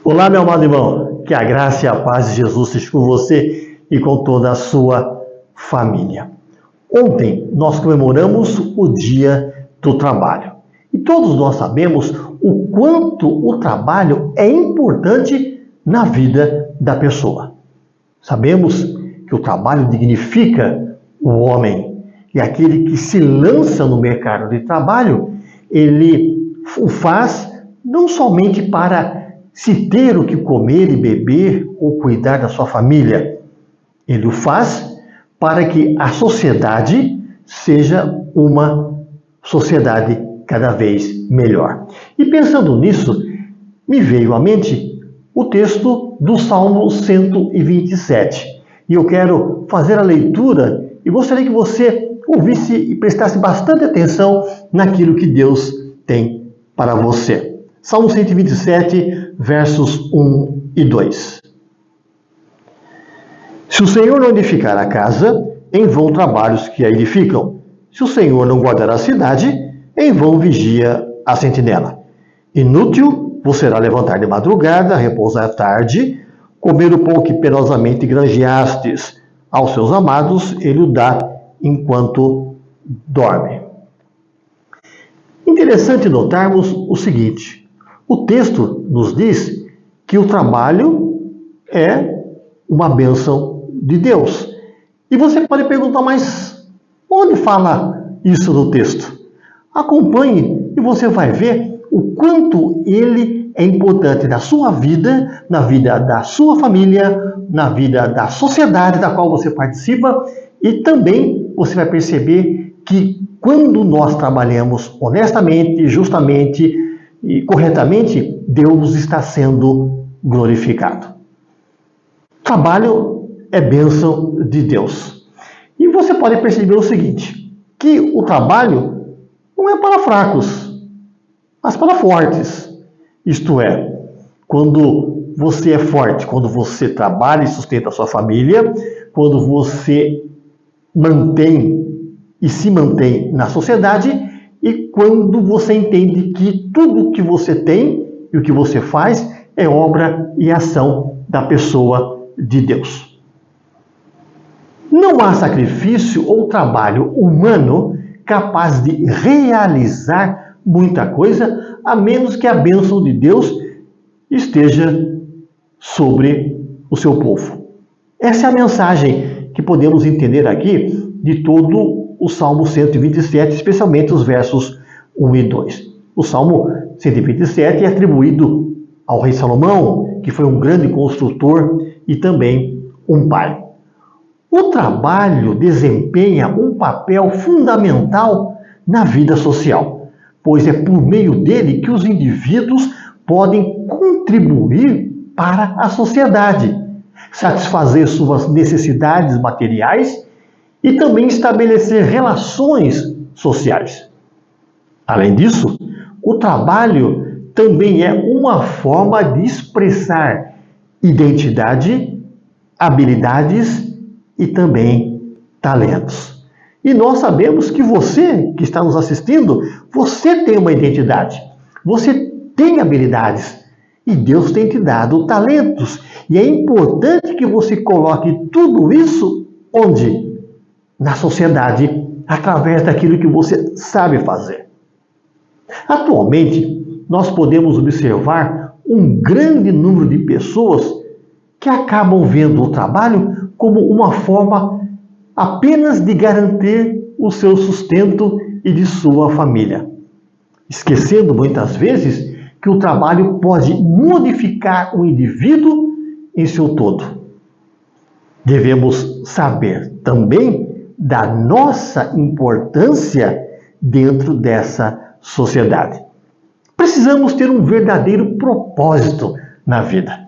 Olá, meu amado irmão, que a graça e a paz de Jesus seja com você e com toda a sua família. Ontem nós comemoramos o Dia do Trabalho e todos nós sabemos o quanto o trabalho é importante na vida da pessoa. Sabemos que o trabalho dignifica o homem e aquele que se lança no mercado de trabalho, ele o faz não somente para se ter o que comer e beber ou cuidar da sua família. Ele o faz para que a sociedade seja uma sociedade cada vez melhor. E pensando nisso, me veio à mente o texto do Salmo 127. E eu quero fazer a leitura e gostaria que você ouvisse e prestasse bastante atenção naquilo que Deus tem para você. Salmo 127, versos 1 e 2. Se o Senhor não edificar a casa, em vão trabalhos que a edificam. Se o Senhor não guardar a cidade, em vão vigia a sentinela. Inútil vos será levantar de madrugada, repousar tarde, comer o pão que penosamente granjeastes. Aos seus amados ele o dá enquanto dorme. Interessante notarmos o seguinte. O texto nos diz que o trabalho é uma bênção de Deus. E você pode perguntar, mas onde fala isso no texto? Acompanhe e você vai ver o quanto ele é importante na sua vida, na vida da sua família, na vida da sociedade da qual você participa, e também você vai perceber que quando nós trabalhamos honestamente, justamente e corretamente, Deus está sendo glorificado. Trabalho é bênção de Deus. E você pode perceber o seguinte, que o trabalho não é para fracos, mas para fortes. Isto é, quando você é forte, quando você trabalha e sustenta a sua família, quando você mantém e se mantém na sociedade, e quando você entende que tudo o que você tem e o que você faz é obra e ação da pessoa de Deus. Não há sacrifício ou trabalho humano capaz de realizar muita coisa, a menos que a bênção de Deus esteja sobre o seu povo. Essa é a mensagem que podemos entender aqui de todo o Salmo 127, especialmente os versos 1 e 2. O Salmo 127 é atribuído ao rei Salomão, que foi um grande construtor e também um pai. O trabalho desempenha um papel fundamental na vida social, pois é por meio dele que os indivíduos podem contribuir para a sociedade, satisfazer suas necessidades materiais e também estabelecer relações sociais. Além disso, o trabalho também é uma forma de expressar identidade, habilidades e também talentos. E nós sabemos que você, que está nos assistindo, você tem uma identidade, você tem habilidades e Deus tem te dado talentos. E é importante que você coloque tudo isso onde? Na sociedade, através daquilo que você sabe fazer. Atualmente, nós podemos observar um grande número de pessoas que acabam vendo o trabalho como uma forma apenas de garantir o seu sustento e de sua família, esquecendo muitas vezes que o trabalho pode modificar o indivíduo em seu todo. Devemos saber também da nossa importância dentro dessa sociedade. Precisamos ter um verdadeiro propósito na vida.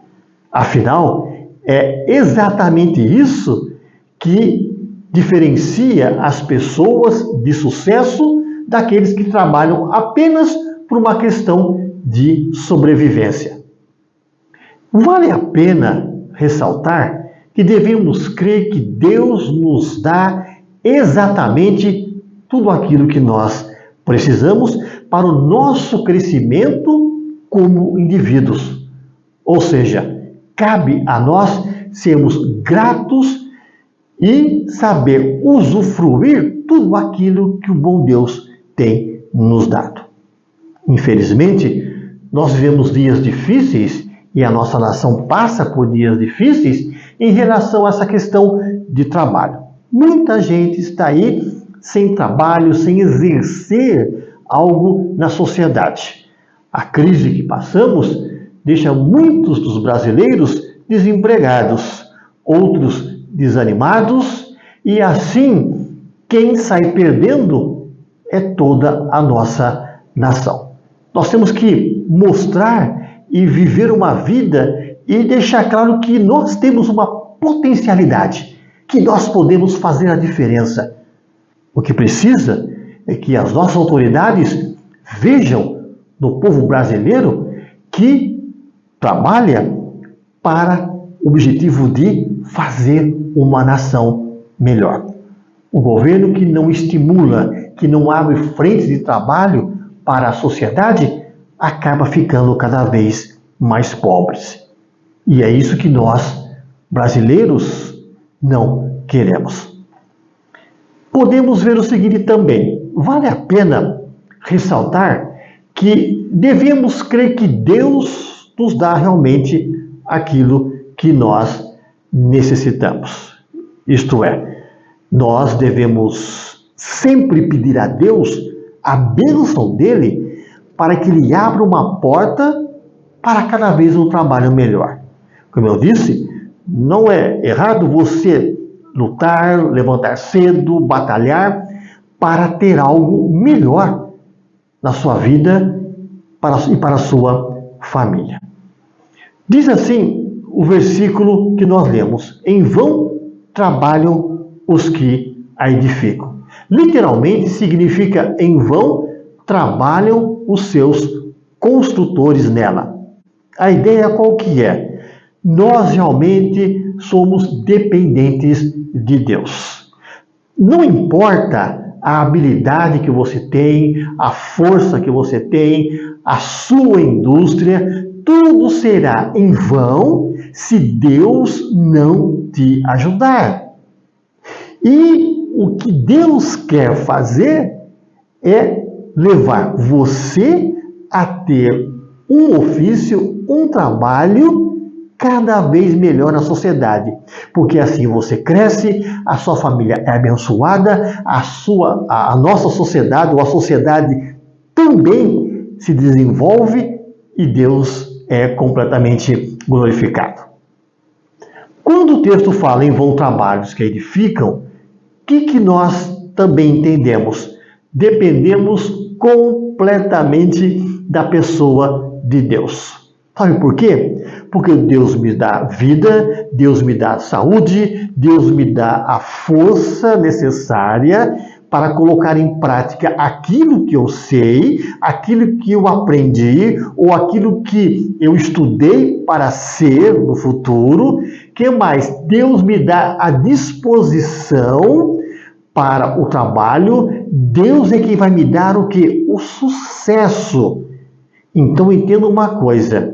Afinal, é exatamente isso que diferencia as pessoas de sucesso daqueles que trabalham apenas por uma questão de sobrevivência. Vale a pena ressaltar que devemos crer que Deus nos dá exatamente tudo aquilo que nós precisamos para o nosso crescimento como indivíduos. Ou seja, cabe a nós sermos gratos e saber usufruir tudo aquilo que o bom Deus tem nos dado. Infelizmente, nós vivemos dias difíceis e a nossa nação passa por dias difíceis em relação a essa questão de trabalho. Muita gente está aí sem trabalho, sem exercer algo na sociedade. A crise que passamos deixa muitos dos brasileiros desempregados, outros desanimados, e assim quem sai perdendo é toda a nossa nação. Nós temos que mostrar e viver uma vida e deixar claro que nós temos uma potencialidade, que nós podemos fazer a diferença. O que precisa é que as nossas autoridades vejam no povo brasileiro que trabalha para o objetivo de fazer uma nação melhor. O governo que não estimula, que não abre frentes de trabalho para a sociedade, acaba ficando cada vez mais pobres. E é isso que nós, brasileiros, não queremos. Podemos ver o seguinte também: vale a pena ressaltar que devemos crer que Deus nos dá realmente aquilo que nós necessitamos. Isto é, nós devemos sempre pedir a Deus a bênção dele para que ele abra uma porta para cada vez um trabalho melhor. Como eu disse, não é errado você lutar, levantar cedo, batalhar para ter algo melhor na sua vida e para a sua família. Diz assim o versículo que nós lemos: em vão trabalham os que a edificam. Literalmente significa: em vão trabalham os seus construtores nela. A ideia qual que é? Nós realmente somos dependentes de Deus. Não importa a habilidade que você tem, a força que você tem, a sua indústria, tudo será em vão se Deus não te ajudar. E o que Deus quer fazer é levar você a ter um ofício, um trabalho cada vez melhor na sociedade. Porque assim você cresce, a sua família é abençoada, a nossa sociedade, ou a sociedade também se desenvolve e Deus é completamente glorificado. Quando o texto fala em vão trabalhos que edificam, o que nós também entendemos? Dependemos completamente da pessoa de Deus. Sabe por quê? Porque Deus me dá vida, Deus me dá saúde, Deus me dá a força necessária para colocar em prática aquilo que eu sei, aquilo que eu aprendi, ou aquilo que eu estudei para ser no futuro. Que mais? Deus me dá a disposição para o trabalho. Deus é quem vai me dar o quê? O sucesso. Então entenda uma coisa: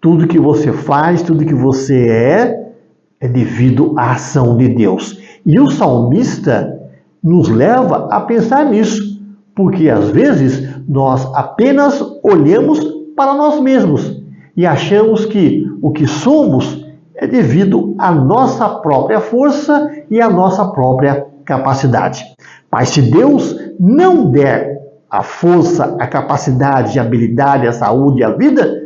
tudo que você faz, tudo que você é devido à ação de Deus. E o salmista nos leva a pensar nisso, porque às vezes nós apenas olhamos para nós mesmos e achamos que o que somos é devido à nossa própria força e à nossa própria capacidade. Mas se Deus não der a força, a capacidade, a habilidade, a saúde e a vida,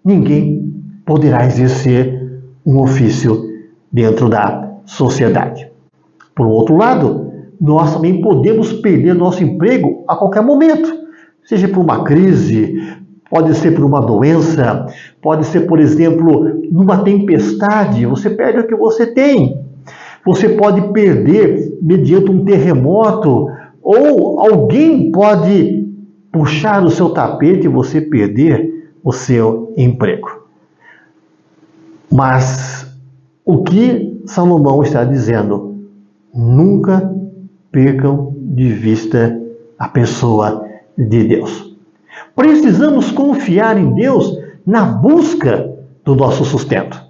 ninguém poderá exercer um ofício dentro da sociedade. Por outro lado, nós também podemos perder nosso emprego a qualquer momento, seja por uma crise, pode ser por uma doença, pode ser, por exemplo, numa tempestade, você perde o que você tem. Você pode perder mediante um terremoto, ou alguém pode puxar o seu tapete e você perder o seu emprego. Mas o que Salomão está dizendo? Nunca percam de vista a pessoa de Deus. Precisamos confiar em Deus na busca do nosso sustento.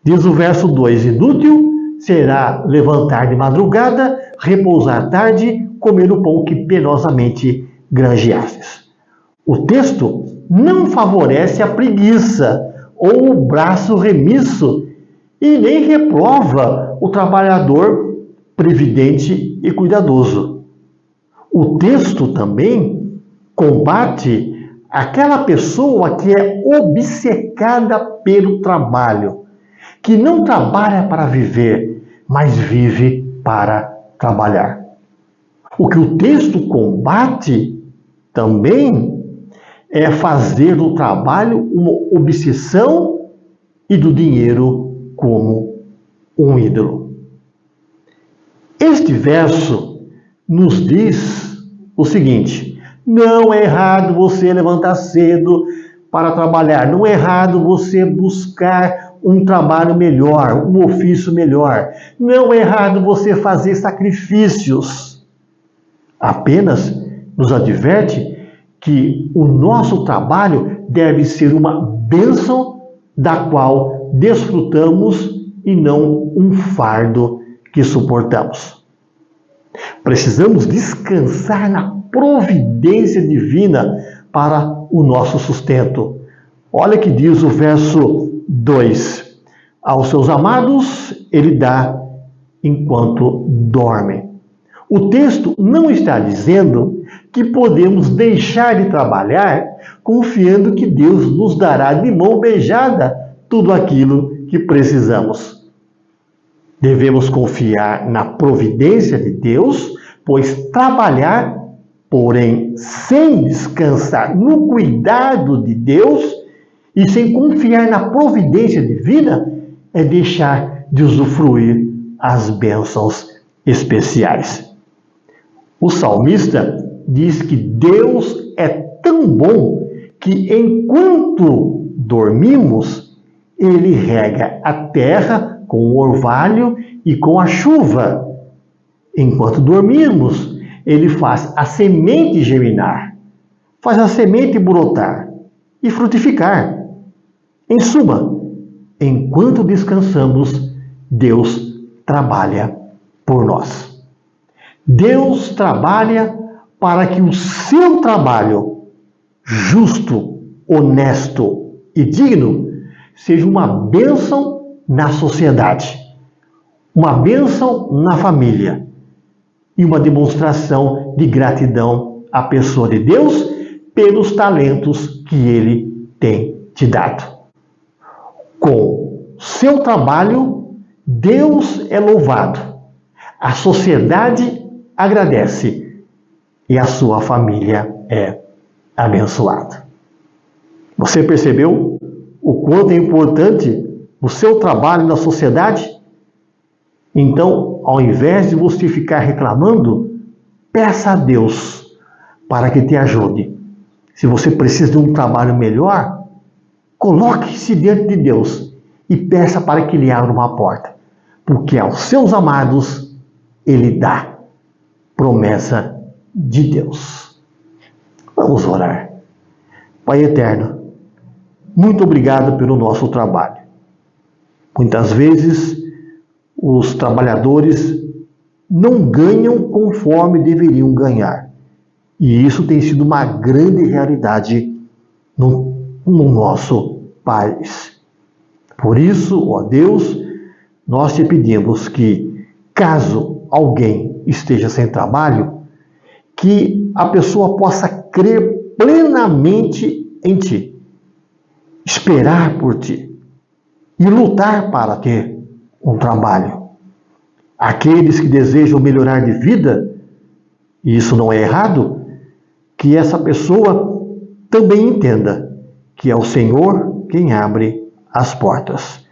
Diz o verso 2: inútil será levantar de madrugada, repousar tarde, comer o pão que penosamente granjeastes. O texto não favorece a preguiça ou o braço remisso e nem reprova o trabalhador previdente e cuidadoso. O texto também combate aquela pessoa que é obcecada pelo trabalho, que não trabalha para viver, mas vive para trabalhar. O que o texto combate também é fazer do trabalho uma obsessão e do dinheiro como um ídolo. Este verso nos diz o seguinte: não é errado você levantar cedo para trabalhar, não é errado você buscar um trabalho melhor, um ofício melhor, não é errado você fazer sacrifícios. Apenas nos adverte que o nosso trabalho deve ser uma bênção da qual desfrutamos e não um fardo que suportamos. Precisamos descansar na providência divina para o nosso sustento. Olha que diz o verso 2: aos seus amados ele dá enquanto dormem. O texto não está dizendo que podemos deixar de trabalhar confiando que Deus nos dará de mão beijada tudo aquilo que precisamos. Devemos confiar na providência de Deus, pois trabalhar, porém sem descansar no cuidado de Deus e sem confiar na providência divina, é deixar de usufruir as bênçãos especiais. O salmista diz que Deus é tão bom que enquanto dormimos, Ele rega a terra com o orvalho e com a chuva. Enquanto dormimos, Ele faz a semente germinar, faz a semente brotar e frutificar. Em suma, enquanto descansamos, Deus trabalha por nós. Deus trabalha para que o seu trabalho, justo, honesto e digno, seja uma bênção na sociedade, uma bênção na família e uma demonstração de gratidão à pessoa de Deus pelos talentos que Ele tem te dado. Com seu trabalho, Deus é louvado, a sociedade agradece e a sua família é abençoada. Você percebeu o quanto é importante o seu trabalho na sociedade? Então, ao invés de você ficar reclamando, peça a Deus para que te ajude. Se você precisa de um trabalho melhor, coloque-se diante de Deus e peça para que Ele abra uma porta, porque aos seus amados Ele dá. Promessa de Deus. Vamos orar. Pai eterno, muito obrigado pelo nosso trabalho. Muitas vezes os trabalhadores não ganham conforme deveriam ganhar. E isso tem sido uma grande realidade no nosso país. Por isso, ó Deus, nós te pedimos que, caso alguém esteja sem trabalho, que a pessoa possa crer plenamente em Ti, esperar por Ti e lutar para ter um trabalho. Aqueles que desejam melhorar de vida, e isso não é errado, que essa pessoa também entenda que é o Senhor quem abre as portas.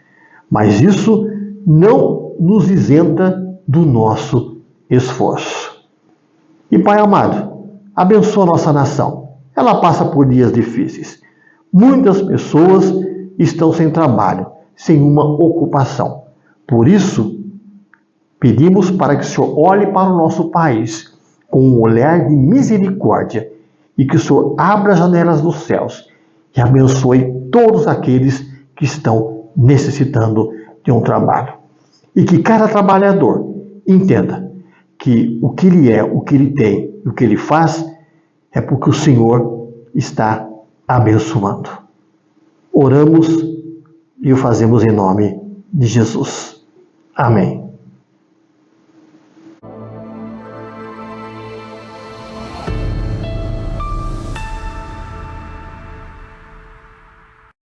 Mas isso não nos isenta do nosso esforço. E Pai amado, abençoa a nossa nação. Ela passa por dias difíceis. Muitas pessoas estão sem trabalho, sem uma ocupação. Por isso, pedimos para que o Senhor olhe para o nosso país com um olhar de misericórdia e que o Senhor abra as janelas dos céus e abençoe todos aqueles que estão necessitando de um trabalho. E que cada trabalhador entenda que o que ele é, o que ele tem, o que ele faz, é porque o Senhor está abençoando. Oramos e o fazemos em nome de Jesus. Amém.